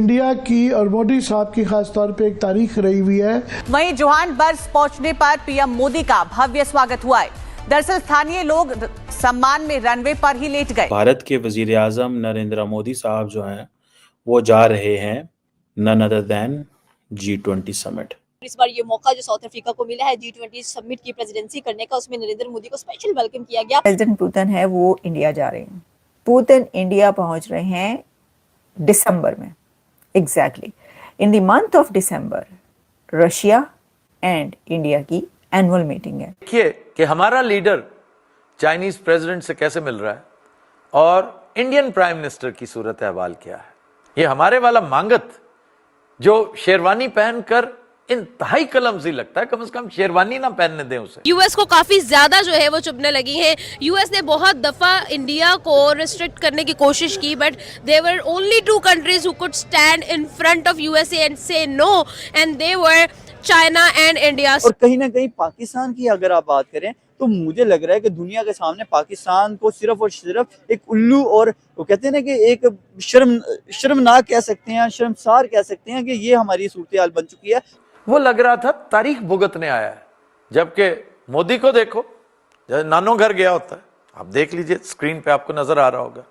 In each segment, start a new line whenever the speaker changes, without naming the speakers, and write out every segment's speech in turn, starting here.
India की और मोदी साहब की खास तौर पे एक तारीख रही हुई है।
वहीं जोहान्सबर्ग पहुंचने पर पीएम मोदी का भव्य स्वागत हुआ है। दरअसल स्थानीय लोग सम्मान में रनवे पर ही लेट गए।
भारत के वजीर आजम नरेंद्र मोदी साहब जो हैं वो जा रहे हैं none other than G20 summit.
इस बार ये मौका जो साउथ अफ्रीका को मिला है G20 समिट की प्रेसिडेंसी करने का, उसमें नरेंद्र मोदी को स्पेशल वेलकम किया गया।
प्रेसिडेंट पुतिन है वो इंडिया जा रहे हैं। पुतिन इंडिया पहुंच रहे हैं दिसंबर में, exactly in the month of December. Russia and India की एनुअल मीटिंग है।
देखिए कि हमारा लीडर चाइनीज प्रेसिडेंट से कैसे मिल रहा है और इंडियन प्राइम मिनिस्टर की सूरत अहवाल क्या है। ये हमारे वाला मांगत जो शेरवानी पहनकर इंतहाई कलमजी लगता है, कम से कम शेरवानी ना पहनने दें उसे।
यूएस को काफी ज्यादा जो है वो चुभने लगी है। यूएस ने बहुत दफा इंडिया को रिस्ट्रिक्ट करने की कोशिश की, but there were only two countries who could stand in front of USA and say no, and they were China and India.
और कहीं ना कहीं पाकिस्तान की अगर आप बात करें तो मुझे लग रहा है कि दुनिया के सामने पाकिस्तान को सिर्फ और सिर्फ एक उल्लू और वो कहते हैं ना कि एक शर्मनाक कह सकते हैं, शर्मसार कह सकते हैं कि ये हमारी सूरत हाल बन चुकी है।
वो लग रहा था तारीख भुगतने आया है, जबकि मोदी को देखो नानो घर गया होता है। आप देख लीजिए स्क्रीन पे आपको नजर आ रहा होगा।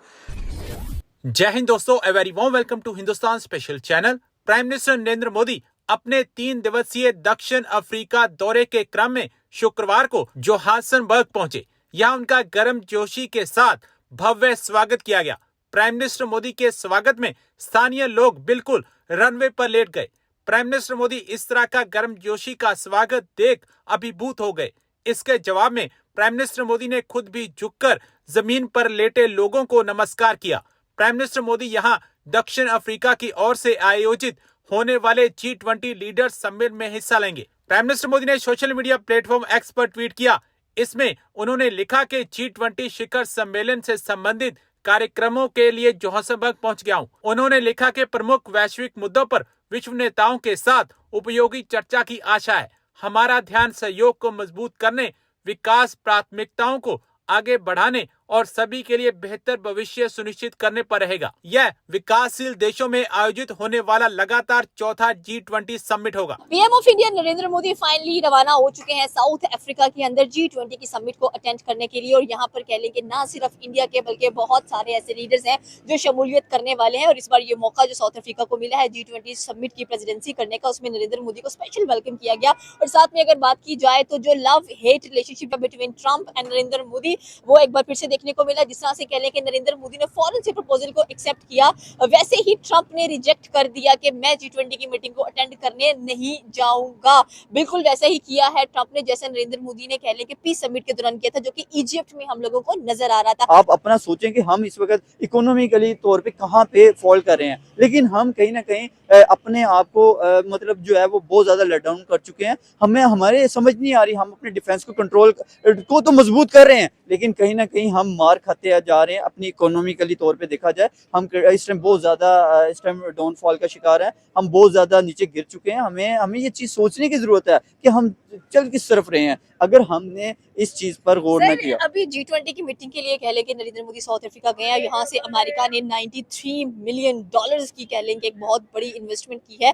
जय हिंद दोस्तों, a very warm welcome to Hindustan special channel. Prime minister Narendra Modi अपने 3 दिवसीय दक्षिण अफ्रीका दौरे के क्रम में शुक्रवार को जोहान्सबर्ग पहुंचे। यहां उनका गर्मजोशी के साथ भव्य स्वागत किया गया। प्राइम मिनिस्टर मोदी के स्वागत में स्थानीय लोग बिल्कुल रनवे पर लेट गए। प्राइम मिनिस्टर मोदी इस तरह का गर्मजोशी का स्वागत देख अभिभूत हो गए। इसके जवाब में प्राइम मिनिस्टर मोदी ने खुद भी झुककर जमीन पर लेटे लोगों को नमस्कार किया। प्राइम मिनिस्टर मोदी यहां दक्षिण अफ्रीका की ओर से आयोजित होने वाले G20 लीडर्स सम्मेलन में हिस्सा लेंगे। प्राइम मिनिस्टर मोदी ने सोशल मीडिया प्लेटफॉर्म एक्स पर ट्वीट किया। इसमें उन्होंने लिखा कि G20 शिखर सम्मेलन से संबंधित कार्यक्रमों के लिए जोहान्सबर्ग पहुंच गया हूं। उन्होंने लिखा कि प्रमुख वैश्विक मुद्दों पर विश्व नेताओं के साथ उपयोगी चर्चा की आशा है। हमारा ध्यान सहयोग को मजबूत करने, विकास प्राथमिकताओं को आगे बढ़ाने और सभी के लिए बेहतर भविष्य सुनिश्चित करने पर रहेगा। यह विकासशील देशों में आयोजित होने वाला लगातार चौथा G20 समिट होगा।
PM of India Narendra Modi finally रवाना हो चुके हैं साउथ अफ्रीका के अंदर G20 की समिट को अटेंड करने के लिए। और यहाँ पर कह लें कि ना सिर्फ इंडिया के बल्कि बहुत सारे ऐसे लीडर्स हैं जो शमूलियत करने वाले हैं। और इस बार ये मौका जो साउथ अफ्रीका को मिला है G20 समिट की प्रेसिडेंसी करने का, उसमें नरेंद्र मोदी को स्पेशल वेलकम किया गया। और साथ में अगर बात की जाए तो जो love hate relationship between Trump and Narendra Modi, वो एक बार फिर से देखने को मिला। जिस तरह से कह लें कि नरेंद्र मोदी ने फौरन से प्रपोजल को एक्सेप्ट किया, वैसे ही ट्रंप ने रिजेक्ट कर दिया कि मैं G20 की मीटिंग को अटेंड करने नहीं जाऊंगा। बिल्कुल वैसा ही किया है ट्रंप ने जैसे नरेंद्र मोदी ने कह लें कि पीस समिट के दौरान किया था, जो कि इजिप्ट में हम लोगों को नजर आ रहा था।
आप अपना सोचें कि हम इस वक्त इकोनॉमिकली तौर पे कहाँ पे फॉल कर रहे हैं, लेकिन हम कहीं ना कहीं अपने आप को मतलब जो है वो बहुत ज्यादा लेट डाउन कर चुके हैं। हमें हमारे समझ नहीं आ रही, हम अपने डिफेंस को कंट्रोल को तो मजबूत कर रहे हैं, लेकिन कहीं ना कहीं हम मार खाते जा रहे हैं। अपनी इकोनॉमिकली तौर पे देखा जाए हम इस टाइम बहुत ज्यादा इस टाइम डाउनफॉल का शिकार है। हम बहुत ज्यादा नीचे गिर चुके हैं। हमें ये चीज सोचने की जरूरत है कि हम चल किस तरफ रहे हैं, अगर हमने इस चीज पर गौर न किया।
अभी G20 की मीटिंग के लिए कह लें कि नरेंद्र मोदी साउथ अफ्रीका गए हैं। यहाँ से अमेरिका ने $93 मिलियन की कह लें कि एक बहुत बड़ी इन्वेस्टमेंट की है।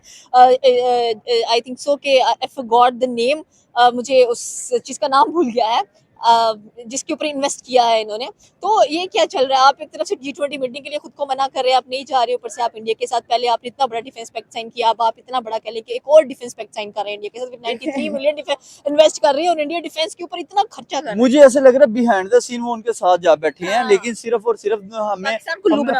आई थिंक सो के आई फॉरगॉट द नेम, मुझे उस चीज का नाम भूल गया है जिसके ऊपर इन्वेस्ट किया है इन्होंने। तो ये क्या चल रहा है? आप एक तरफ से G20 मीटिंग के लिए खुद को मना कर रहे हैं, आप नहीं जा रहे, ऊपर से आप इंडिया के साथ पहले आपने इतना बड़ा डिफेंस पैक्ट साइन किया, अब आप इतना बड़ा कह लें कि एक और डिफेंस पैक्ट साइन कर रहे हैं इंडिया के साथ, 93 मिलियन इन्वेस्ट कर रहे हैं और इंडिया डिफेंस के ऊपर इतना खर्चा कर रहे हैं।
मुझे ऐसा लग रहा है बिहाइंड द सीन वो उनके साथ जा बैठे हैं, लेकिन सिर्फ और सिर्फ हमें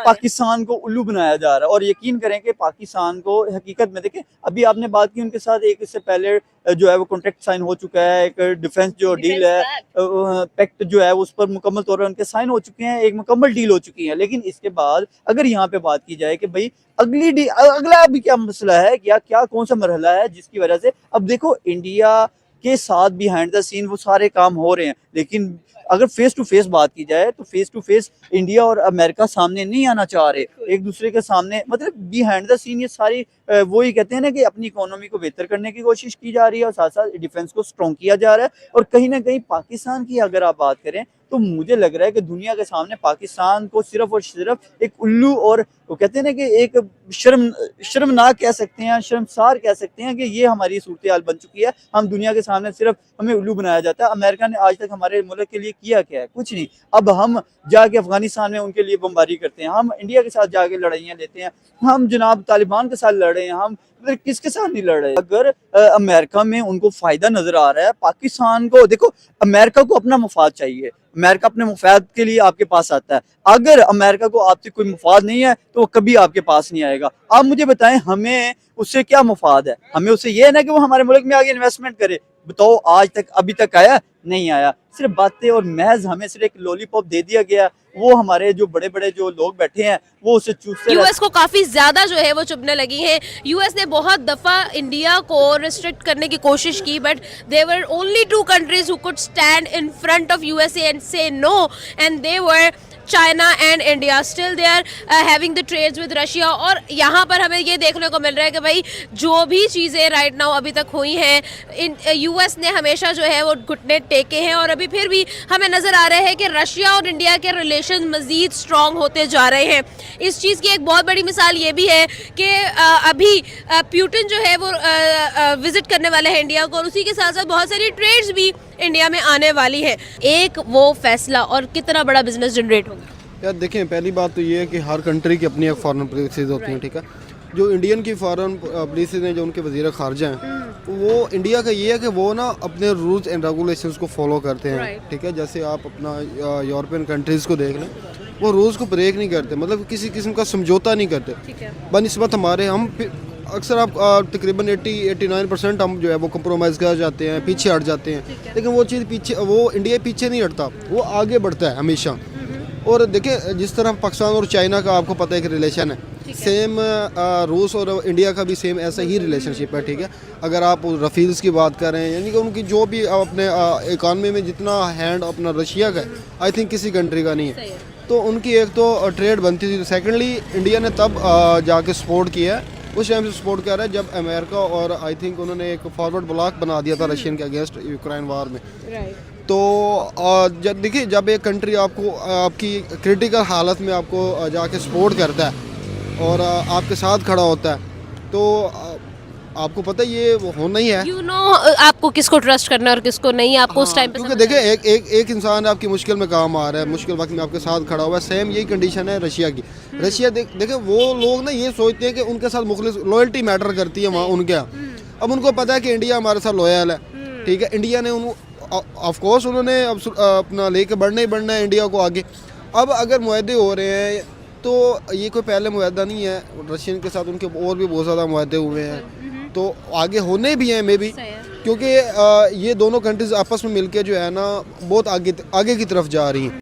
पाकिस्तान को उल्लू बनाया जा रहा है। और यकीन करें कि पाकिस्तान को हकीकत में देखें, अभी आपने बात की उनके साथ, एक इससे पहले जो है वो कॉन्ट्रैक्ट साइन हो चुका है, एक डिफेंस जो डील है पैक्ट जो है उस पर मुकम्मल तौर पर उनके साइन हो चुके हैं, एक मुकम्मल डील हो चुकी है। लेकिन इसके बाद अगर यहाँ पे बात की जाए कि भाई अगला अभी क्या मसला है, क्या कौन सा मरहला है जिसकी वजह से अब देखो इंडिया के साथ बिहाइंड द सीन वो सारे काम हो रहे हैं, लेकिन अगर फेस टू फेस बात की जाए तो फेस टू फेस इंडिया और अमेरिका सामने नहीं आना चाह रहे एक दूसरे के सामने। मतलब बिहाइंड द सीन ये सारी वो ही कहते हैं ना कि अपनी इकोनॉमी को बेहतर करने की कोशिश की जा रही है और साथ साथ डिफेंस को स्ट्रॉन्ग किया जा रहा है। और कहीं ना कहीं पाकिस्तान की अगर आप बात करें तो मुझे लग रहा है कि दुनिया के सामने पाकिस्तान को सिर्फ और सिर्फ एक उल्लू और वो कहते हैं ना कि एक शर्मनाक कह सकते हैं, शर्मसार कह सकते हैं कि ये हमारी सूरत हाल बन चुकी है। हम दुनिया के सामने सिर्फ हमें उल्लू बनाया जाता है। अमेरिका ने आज तक हमारे मुल्क के लिए किया क्या है? कुछ नहीं। अब हम जाके अफगानिस्तान में उनके लिए बमबारी करते हैं, हम इंडिया के साथ जाके लड़ाइयाँ लेते हैं, हम जनाब तालिबान के साथ लड़ रहे हैं, हम किसके साथ नहीं लड़ रहे? अगर अमेरिका में उनको फायदा नजर आ रहा है, पाकिस्तान को देखो, अमेरिका को अपना मफाद चाहिए, अमेरिका अपने मफाद के लिए आपके पास आता है। अगर अमेरिका को आपसे कोई मफाद नहीं है तो वो कभी आपके पास नहीं आएगा। आप मुझे बताएं, हमें उससे क्या मफाद है? हमें उससे ये है ना कि वो हमारे मुल्क में आगे इन्वेस्टमेंट करे। बताओ, आज तक अभी तक आया? नहीं आया। सिर्फ बातें और महज हमें सिर्फ एक लॉलीपॉप दे दिया गया। वो हमारे जो बड़े बड़े जो लोग बैठे हैं वो उसे चूसते
यूएस को काफी ज्यादा जो है वो चुभने लगी है। यूएस ने बहुत दफा इंडिया को रिस्ट्रिक्ट करने की कोशिश की, but there were only 2 countries who could stand in front of USA and say no, and they were China and India. Still they are having the trades with Russia. और यहाँ पर हमें ये देखने को मिल रहा है कि भाई जो भी चीज़ें राइट नाउ अभी तक हुई हैं, यूएस ने हमेशा जो है वो घुटने टेके हैं, और अभी फिर भी हमें नज़र आ रहा है कि रशिया और इंडिया के रिलेशन मज़ीद स्ट्रॉन्ग होते जा रहे हैं। इस चीज़ की एक बहुत बड़ी मिसाल ये भी है कि अभी पुतिन जो है वो विजिट करने वाले हैं इंडिया को, और उसी के साथ साथ बहुत सारी ट्रेड्स भी इंडिया में आने वाली है। एक वो फैसला और कितना बड़ा बिजनेस जनरेट होगा?
यार देखें, पहली बात तो ये है कि हर कंट्री की अपनी एक फॉरेन पॉलिसीज होती हैं, ठीक है। जो इंडियन की फॉरेन पॉलिसीज हैं, जो उनके वज़ीर ख़ारजा हैं, वो इंडिया का ये है कि वो ना अपने रूल्स एंड रेगुलेशंस को फॉलो करते हैं, ठीक है। जैसे आप अपना यूरोपियन कंट्रीज़ को देख लें, वो रूल्स को ब्रेक नहीं करते, मतलब किसी किस्म का समझौता नहीं करते। बनिस्बत हमारे हम अक्सर आप तकरीबन 80-89% हम जो है वो कंप्रोमाइज़ कर जाते हैं, पीछे हट जाते हैं। लेकिन वो चीज़ पीछे, वो इंडिया पीछे नहीं हटता, वो आगे बढ़ता है हमेशा। और देखिए, जिस तरह पाकिस्तान और चाइना का आपको पता है कि रिलेशन है, सेम रूस और इंडिया का भी सेम ऐसा ही रिलेशनशिप है, ठीक है। अगर आप रफील्स की बात करें, यानी कि उनकी जो भी अपने इकानमी में जितना हैंड अपना रशिया का है, आई थिंक किसी कंट्री का नहीं है। तो उनकी एक तो ट्रेड बनती थी। सेकेंडली, इंडिया ने तब जाके सपोर्ट किया है, उस टाइम से सपोर्ट कर रहा है जब अमेरिका और आई थिंक उन्होंने एक फॉरवर्ड ब्लॉक बना दिया था रशियन के अगेंस्ट यूक्रेन वार में। तो जब देखिए, जब एक कंट्री आपको आपकी क्रिटिकल हालत में आपको जाके सपोर्ट करता है और आपके साथ खड़ा होता है, तो आपको पता है ये होना ही है।
यू नो आपको किसको ट्रस्ट करना है और किसको नहीं, आपको उस टाइम पे
क्योंकि देखिए, एक इंसान आपकी मुश्किल में काम आ रहा है, मुश्किल वक्त में आपके साथ खड़ा हुआ है। सेम यही कंडीशन है रशिया की। रशिया देखिए, वो लोग ना ये सोचते हैं कि उनके साथ मुखलिस लॉयल्टी मैटर करती है वहाँ उनके यहाँ। अब उनको पता है कि इंडिया हमारे साथ लॉयल है, ठीक है। इंडिया ने ऑफ कोर्स उन्होंने अब अपना लेके बढ़ना ही बढ़ना है इंडिया को आगे। अब अगर मुआहदे हो रहे हैं तो ये कोई पहले मुआहदा नहीं है, रशियन के साथ उनके और भी बहुत ज़्यादा मुआहदे हुए हैं, तो आगे होने भी हैं मे भी, क्योंकि ये दोनों कंट्रीज आपस में मिलके जो है ना बहुत आगे की तरफ जा रही हैं।